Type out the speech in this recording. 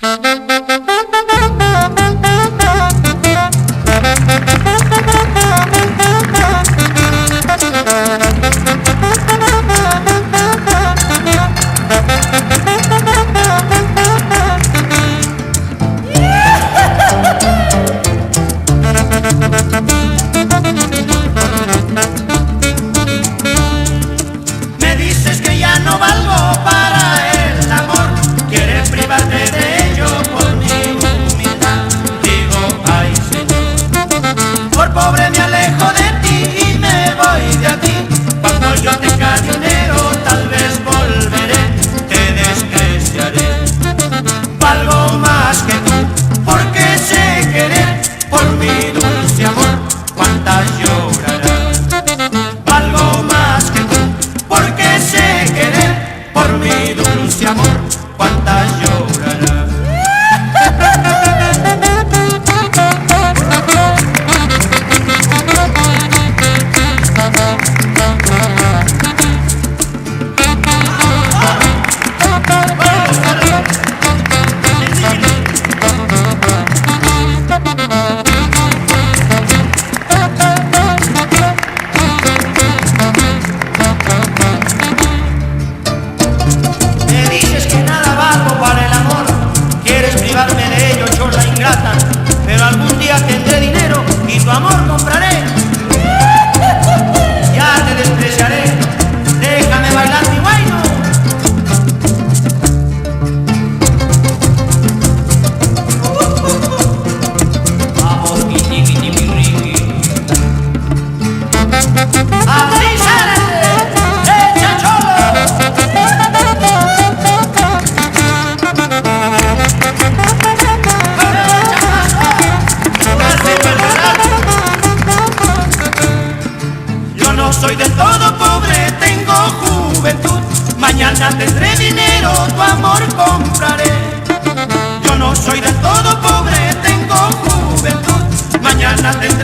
Me dices que ya no valgo para el amor, quieres privarte de ello por mi humildad. Digo, ay Señor, por pobre me alejo de ti y me voy de aquí. Cuando yo tenga dinero tal vez volveré, te despreciaré. Valgo más que tú porque sé querer, por mi dulce amor cuántas llorarás. Valgo más que tú porque sé querer, por mi dulce amor cuántas llorarás. Me dices que nada valgo para el amor, quieres privarme de ello, chorla ingrata. Pero algún día tendré dinero y tu amor compraré. Ya te despreciaré, déjame bailar mi guayno. Vamos, quiti, quiti, mi riqui. Así sale, echa cholo. Yo no soy del todo pobre, tengo juventud. Mañana tendré dinero, tu amor compraré. Yo no soy del todo pobre, tengo juventud. Mañana tendré